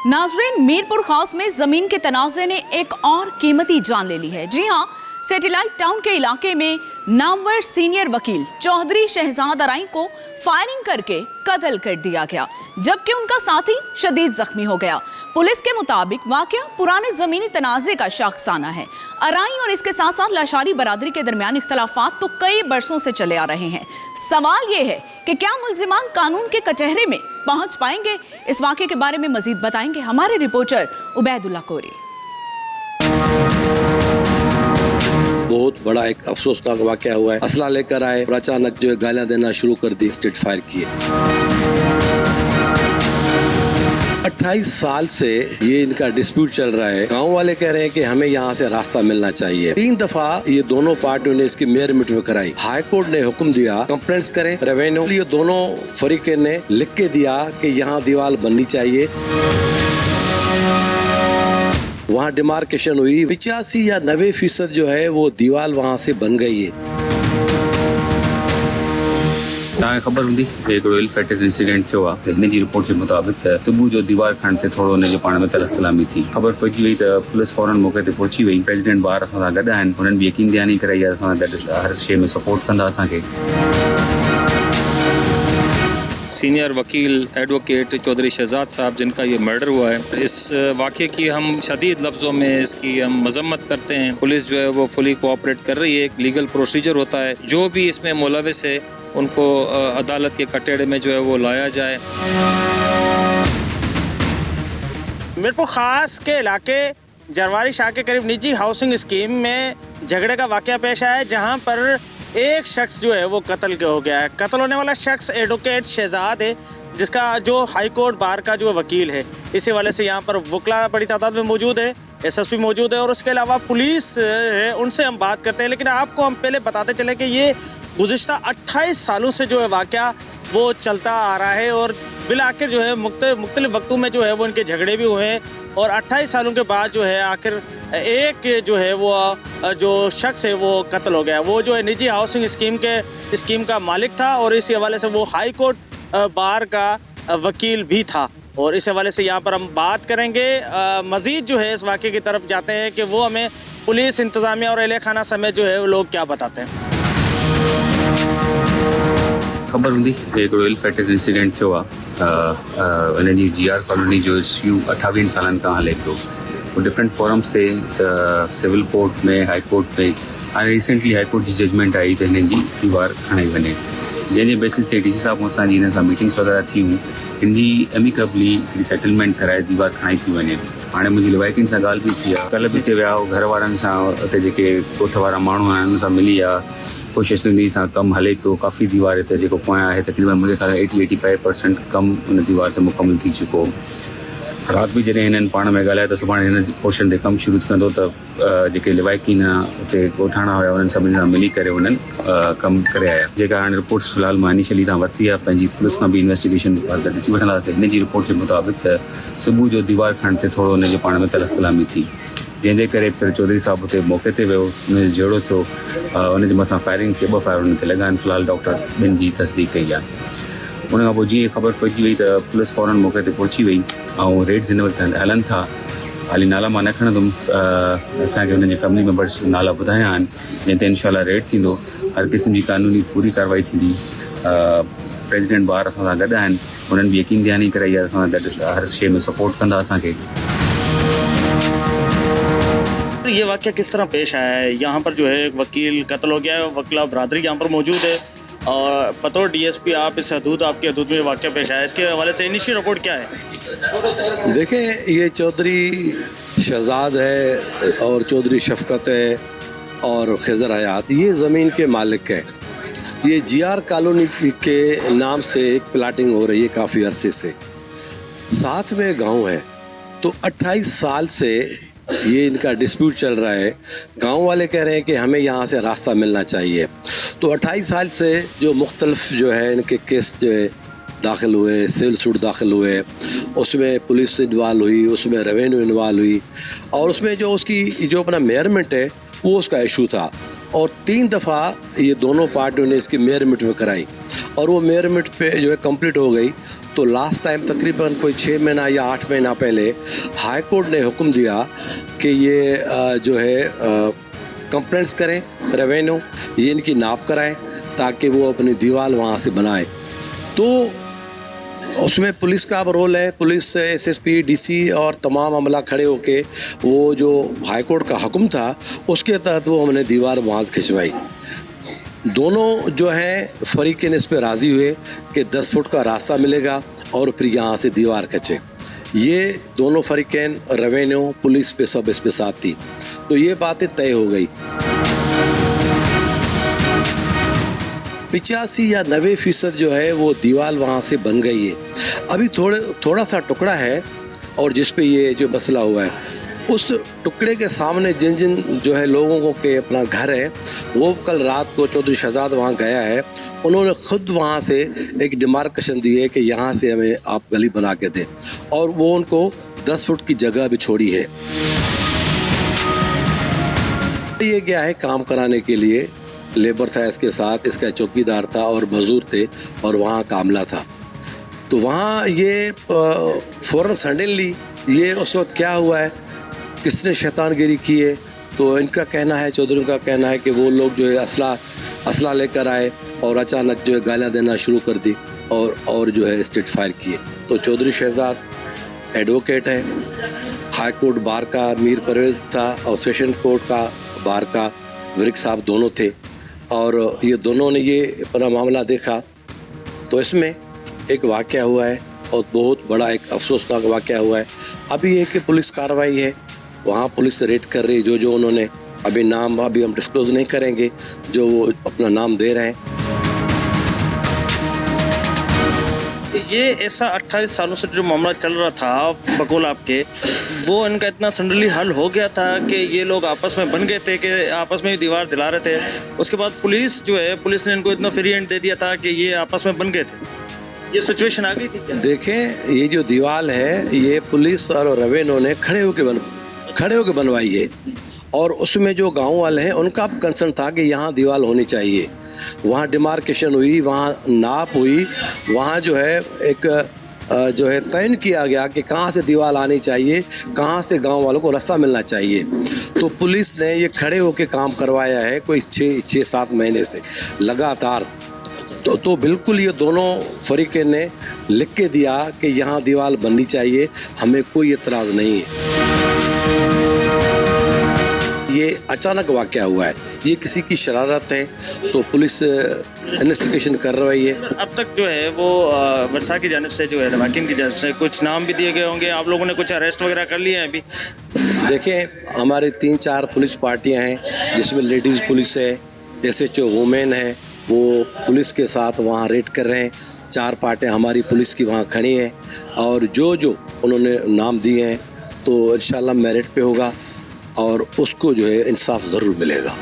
नाजरीन, मीरपुर खास में जमीन के तनाज़े ने एक और कीमती जान ले ली है। जी हाँ, सैटेलाइट टाउन के इलाके में नामवर सीनियर वकील चौधरी शहजाद अराई को फायरिंग करके कत्ल कर दिया गया, जबकि उनका साथी शदीद जख्मी हो गया। पुलिस के मुताबिक वाकया पुराने जमीनी तनाज़े का शाखसाना है। अराई और इसके साथ साथ लाशारी बरादरी के दरमियान इख्तलाफात तो कई बरसों से चले आ रहे हैं। सवाल ये है कि क्या मुल्जिमान कानून के कटहरे में पहुंच पाएंगे? इस वाकये के बारे में मजीद बताएंगे हमारे रिपोर्टर उबैदुल्ला कोरी। बहुत बड़ा एक अफसोसनाक वाकया हुआ है। असला लेकर आए और अचानक जो है गालियां देना शुरू कर दी, स्ट्रीट फायर किए। 28 साल से ये इनका डिस्प्यूट चल रहा है। गांव वाले कह रहे हैं कि हमें यहाँ से रास्ता मिलना चाहिए। 3 दफा ये दोनों पार्टियों ने इसकी मेयर मीटिंग कराई। हाई कोर्ट ने हुक्म दिया कंप्लेंट्स करें। रेवेन्यू ये दोनों फरीके ने लिख के दिया कि यहाँ दीवार बननी चाहिए। वहाँ डिमार्केशन हुई। 85 या 90% जो है वो दीवार वहाँ से बन गई है। खबर हूंदी एक रॉयल फैक्ट्री इंसिडेंट हुआ। हिन जी रिपोर्ट के मुताबिक सुबुह जो दीवार खण ते थोरो उन जे पाण में तरसलामी थी। खबर पहुची वई त पुलिस फौरन मौके ते पहुची वई। प्रेसिडेंट ॿार असां सां गॾु आहिनि। हुननि बि यकीन दयानी कराई आहे असां गॾु हर शइ में सपोर्ट कंदा असांखे। सीनियर वकील एडवोकेट चौधरी शहजाद साहब जिनका ये मर्डर हुआ है, इस वाक़े की हम शदीद लफ्ज़ों में इसकी हम मजम्मत करते हैं। पुलिस जो है वो फुली कोऑपरेट कर रही है। एक लीगल प्रोसीजर होता है, जो भी इसमें मुलविस है उनको अदालत के कटहरे में जो है वो लाया जाए। मीरपुर खास के इलाके जरवारी शाह के करीब निजी हाउसिंग स्कीम में झगड़े का वाक़या पेश आया है, जहां पर एक शख्स जो है वो कत्ल हो गया है। कत्ल होने वाला शख्स एडवोकेट शहजाद है, जिसका जो हाई कोर्ट बार का जो वकील है। इसी वाले से यहाँ पर वकला बड़ी तादाद में मौजूद है, एसएसपी मौजूद है और उसके अलावा पुलिस है। उनसे हम बात करते हैं, लेकिन आपको हम पहले बताते चले कि ये गुज़िश्ता 28 सालों से जो है वाक़या वो चलता आ रहा है और बिल आखिर जो है मुख्तलिफ वक्तों में जो है वो इनके झगड़े भी हुए हैं और 28 सालों के बाद जो है आखिर एक जो है वो जो शख्स है वो कत्ल हो गया। वो जो है निजी हाउसिंग स्कीम का मालिक था और इसी हवाले से वो हाई कोर्ट बार का वकील भी था। और इस हवाले से यहाँ पर हम बात करेंगे। मज़ीद जो है इस वाक़े की तरफ जाते हैं कि वो हमें पुलिस इंतज़ामिया और अहले खाना समेत जो है वो लोग क्या बताते हैं। खबर हूंदी एक रॉयल फैक्ट्री इंसिडेंट हुआ। उन जी GR कॉलोनी जो इश्यू 28 सालनि खां हले पियो। वो डिफरेंट फॉरम से सिविल कोर्ट में, हाई कोर्ट में। हाणे रिसेंटली हाई कोर्ट जी जजमेंट आई त हिननि जी दीवार खणाई वञे, जंहिंजे बेसिस ते DC साहब मूंसां हिन सां मीटिंग्स वग़ैरह थियूं। हिन जी एमिकेबली सेटलमेंट कराए दीवार खणाई थी वञे। हाणे मुंहिंजी लिवाइकिन सां ॻाल्हि बि थी आहे। कल्ह बि हिते विया घर वारनि सां, उते जेके ॻोठ वारा माण्हू आहिनि उन सां मिली आहे। कोशिशि सां कमु हले पियो। काफ़ी दीवार हिते जेको पोयां आहे तक़रीबन मुंहिंजे ख़्याल 80-85% कमु उन दीवार ते मुकमल थी चुको। राति बि जॾहिं हिननि पाण में ॻाल्हाए त सुभाणे हिन पोर्शन ते कमु शुरू कंदो त जेके लिवाइकीन उते ॻोठाणा हुया उन्हनि सभिनी सां मिली करे उन्हनि कमु करे आया। जेका हाणे रिपोर्ट्स फ़िलहाल मां इनिशियली तव्हां वरिती आहे, पंहिंजी पुलिस खां बि इन्वेस्टिगेशन ॾिसी वठंदासीं। हिन जी रिपोर्ट जे मुताबिक़ त सुबुह जो दीवार खण ते थोरो उन जे पाण में तरसलामी थी, जंहिंजे करे फिर चौधरी साहब उते मौके ते वियो। उनजो जहिड़ो थियो उनजे मथां फायरिंग के 2 फायर उन ते लॻा आहिनि। फ़िलहाल डॉक्टर ॿिनि जी तस्दीक कई आहे। उन खां पोइ जीअं ख़बर पइजी वई त पुलिस फौरन मौके ते पहुची वई ऐं रेड्स हिन वक़्तु हलनि था। हाली नाला मां न खणंदुमि, असांखे हुननि जे फैमिली मेंबर्स नाला ॿुधाया आहिनि, जंहिं ते इनशाला रेड थींदो। हर क़िस्म जी कानूनी पूरी कार्रवाई थींदी। प्रेसिडेंट ॿार असां सां गॾु आहिनि। हुननि बि यकीन दयानी कराई आहे असां गॾु हर शइ में सपोर्ट कंदा असांखे। ये वाक़या किस तरह पेश आया है? यहाँ पर जो है एक वकील कत्ल हो गया है, वकला बरादरी यहाँ पर मौजूद है और बतौर DSP आप इस आपकी हदूद में वाक़या पेश आया है, इसके हवाले से इनिशियल रिपोर्ट क्या है? देखें, ये चौधरी शहजाद है और चौधरी शफकत है और खिज़र हयात, ये ज़मीन के मालिक है। ये GR कॉलोनी के नाम से एक प्लाटिंग हो रही है काफ़ी अरसे से, साथ में गाँव है। तो 28 साल से ये इनका डिस्प्यूट चल रहा है। गांव वाले कह रहे हैं कि हमें यहाँ से रास्ता मिलना चाहिए। तो 28 साल से जो मुख्तलिफ जो है इनके केस जो है दाखिल हुए, सिविल सूट दाखिल हुए, उसमें पुलिस इन्वॉल्व हुई, उसमें रेवेन्यू इन्वॉल्व हुई और उसमें जो उसकी जो अपना मेयरमेंट है वो उसका इशू था। और 3 दफ़ा ये दोनों पार्टियों ने इसकी मेयरमिट में कराई और वो मेयरमिट पे जो है कंप्लीट हो गई। तो लास्ट टाइम तकरीबन कोई 6 महीना या 8 महीना पहले हाई कोर्ट ने हुक्म दिया कि ये जो है कंप्लेंट्स करें रेवेन्यू, ये इनकी नाप कराएं ताकि वो अपनी दीवार वहाँ से बनाए। तो उसमें पुलिस का अब रोल है, पुलिस एसएसपी डीसी और तमाम अमला खड़े होके वो जो हाई कोर्ट का हुक्म था उसके तहत वो हमने दीवार वहाँ से खिंचवाई। दोनों जो हैं फरीकें इस पर राज़ी हुए कि 10 फुट का रास्ता मिलेगा और फिर यहाँ से दीवार खिंचे। ये दोनों फरीकें रेवेन्यू पुलिस पे सब इस पे साथ थी, तो ये बातें तय हो गई। 85 या 90% जो है वो दीवार वहाँ से बन गई है। अभी थोड़ा सा टुकड़ा है और जिस पे ये जो मसला हुआ है, उस टुकड़े के सामने जिन जिन जो है लोगों को के अपना घर है, वो कल रात को चौधरी शहजाद वहाँ गया है, उन्होंने ख़ुद वहाँ से एक डिमार्केशन दी है कि यहाँ से हमें आप गली बना के दें, और वो उनको 10 फुट की जगह भी छोड़ी है। ये गया है काम कराने के लिए, लेबर था इसके साथ, इसका चौकीदार था और मजदूर थे और वहाँ कामला था। तो वहाँ ये फ़ौरन सडनली ये उस वक्त क्या हुआ है, किसने शैतानगिरी की है, तो इनका कहना है, चौधरी का कहना है कि वो लोग जो है असला लेकर आए और अचानक जो है गालियाँ देना शुरू कर दी और जो है स्ट्रीट फायर किए। तो चौधरी शहजाद एडवोकेट है, हाई कोर्ट बार का मीर परवेज़ था और सेशन कोर्ट का बार का वरिक साहब दोनों थे, और ये दोनों ने ये अपना मामला देखा। तो इसमें एक वाक़या हुआ है और बहुत बड़ा एक अफसोसनाक वाक़या हुआ है। अभी एक पुलिस कार्रवाई है, वहाँ पुलिस रेड कर रही है, जो उन्होंने अभी नाम अभी हम डिस्क्लोज नहीं करेंगे, जो वो अपना नाम दे रहे हैं। ये ऐसा 28 सालों से जो मामला चल रहा था बकौल आपके, वो इनका इतना सडनली हल हो गया था कि ये लोग आपस में बन गए थे कि आपस में दीवार दिला रहे थे। उसके बाद पुलिस जो है, पुलिस ने इनको इतना फ्री हैंड दे दिया था कि ये आपस में बन गए थे। ये सिचुएशन आ गई थी क्या? देखें, ये जो दीवार है ये पुलिस और रेवेन्यू ने खड़े होकर बनवाई है, और उसमें जो गाँव वाले हैं उनका कंसर्न था कि यहाँ दीवार होनी चाहिए। वहाँ डिमार्केशन हुई, वहाँ नाप हुई, वहाँ जो है एक जो है तयन किया गया कि कहाँ से दीवार आनी चाहिए, कहाँ से गांव वालों को रास्ता मिलना चाहिए। तो पुलिस ने ये खड़े होकर काम करवाया है कोई 6-7 महीने से लगातार। तो बिल्कुल ये दोनों फरीकें ने लिख के दिया कि यहाँ दीवार बननी चाहिए, हमें कोई एतराज़ नहीं है। ये अचानक वाक़या हुआ है, ये किसी की शरारत है, तो पुलिस इन्वेस्टिगेशन कर रही है। अब तक जो है वो वर्षा की जानिब से जो है वकील की जानिब से कुछ नाम भी दिए गए होंगे, आप लोगों ने कुछ अरेस्ट वगैरह कर लिए हैं अभी? देखें, हमारे 3-4 पुलिस पार्टियां हैं जिसमें लेडीज़ पुलिस है, SHO वुमेन है, वो पुलिस के साथ वहाँ रेड कर रहे हैं। 4 पार्टियां हमारी पुलिस की वहाँ खड़ी हैं, और जो उन्होंने नाम दिए हैं तो इंशाल्लाह मेरिट पे होगा और उसको जो है इंसाफ ज़रूर मिलेगा।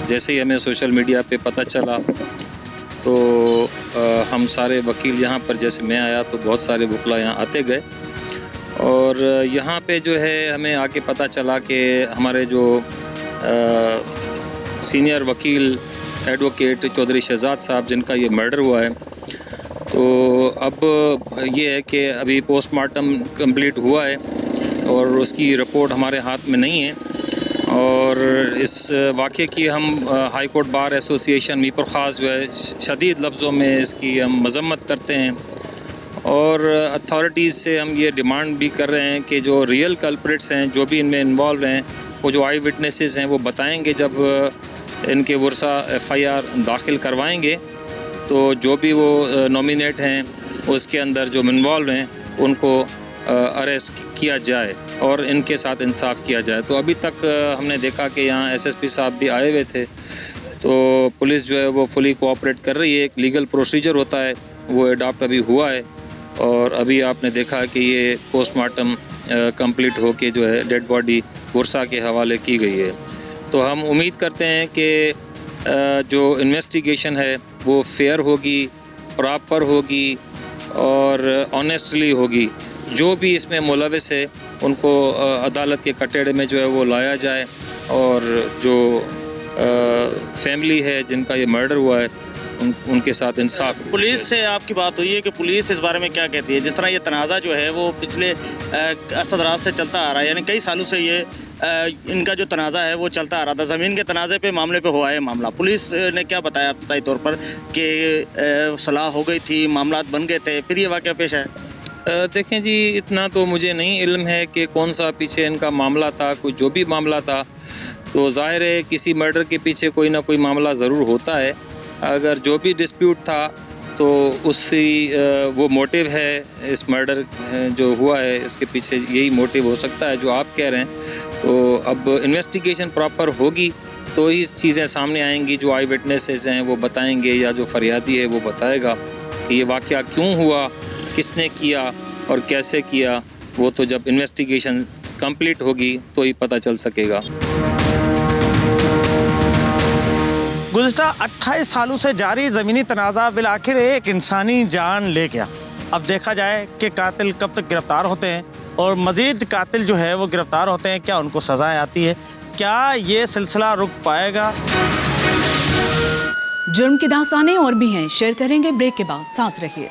जैसे ही हमें सोशल मीडिया पे पता चला तो हम सारे वकील यहाँ पर, जैसे मैं आया तो बहुत सारे वकला यहाँ आते गए, और यहाँ पे जो है हमें आके पता चला कि हमारे जो सीनियर वकील एडवोकेट चौधरी शहजाद साहब, जिनका ये मर्डर हुआ है, तो अब ये है कि अभी पोस्टमार्टम कंप्लीट हुआ है और उसकी रिपोर्ट हमारे हाथ में नहीं है, और इस वाक़े की हम high court bar association Mirpur ख़ास जो है शदीद लफ्ज़ों में इसकी हम मज़म्मत करते हैं, और अथॉरिटीज़ से हम ये डिमांड भी कर रहे हैं कि जो रियल कल्प्रिट्स हैं, जो भी इनमें इन्वॉल्व हैं, वो जो आई विटनेसेस हैं वो बताएंगे। जब इनके वर्षा FIR दाखिल करवाएंगे तो जो भी वो नॉमिनेट हैं उसके अंदर जो इन्वॉल्व हैं उनको अरेस्ट किया जाए और इनके साथ इंसाफ किया जाए। तो अभी तक हमने देखा कि यहाँ SSP साहब भी आए हुए थे, तो पुलिस जो है वो फुली कोऑपरेट कर रही है। एक लीगल प्रोसीजर होता है वो अडॉप्ट अभी हुआ है, और अभी आपने देखा कि ये पोस्टमार्टम कंप्लीट होके जो है डेड बॉडी वर्षा के हवाले की गई है। तो हम उम्मीद करते हैं कि जो इन्वेस्टिगेशन है वो फेयर होगी, प्रॉपर होगी और ऑनेस्टली होगी। जो भी इसमें मुलविस है उनको अदालत के कटघरे में जो है वो लाया जाए और जो फैमिली है जिनका ये मर्डर हुआ है उनके साथ इंसाफ। पुलिस से आपकी बात हुई है कि पुलिस इस बारे में क्या कहती है? जिस तरह ये तनाज़ा जो है वो पिछले अरसदराज से चलता आ रहा है, यानी कई सालों से ये इनका जो तनाज़ा है वो चलता आ रहा था। ज़मीन के तनाज़े पे मामले पे हुआ है मामला। पुलिस ने क्या बताया इब्तिदाई तौर पर कि सलाह हो गई थी, मामला बन गए थे, फिर ये वाक़या पेश है? देखें जी, इतना तो मुझे नहीं इल्म है कि कौन सा पीछे इनका मामला था। कोई जो भी मामला था तो ज़ाहिर है किसी मर्डर के पीछे कोई ना कोई मामला ज़रूर होता है। अगर जो भी डिस्प्यूट था तो उससे वो मोटिव है इस मर्डर जो हुआ है इसके पीछे यही मोटिव हो सकता है जो आप कह रहे हैं। तो अब इन्वेस्टिगेशन प्रॉपर होगी तो ही चीज़ें सामने आएंगी। जो आई विटनेसेस हैं वो बताएंगे या जो फरियादी है वो बताएगा कि ये वाक़या क्यों हुआ, किसने किया और कैसे किया। वो तो जब इन्वेस्टिगेशन कंप्लीट होगी तो ही पता चल सकेगा। गुज़िश्ता 28 सालों से जारी ज़मीनी तनाज़ा बिलाखिर एक इंसानी जान ले गया। अब देखा जाए कि कातिल कब तक गिरफ्तार होते हैं और मज़ीद कातिल जो है वो गिरफ्तार होते हैं, क्या उनको सज़ाएं आती है, क्या ये सिलसिला रुक पाएगा? जुर्म की दास्तानें और भी हैं, शेयर करेंगे ब्रेक के बाद, साथ रहिए।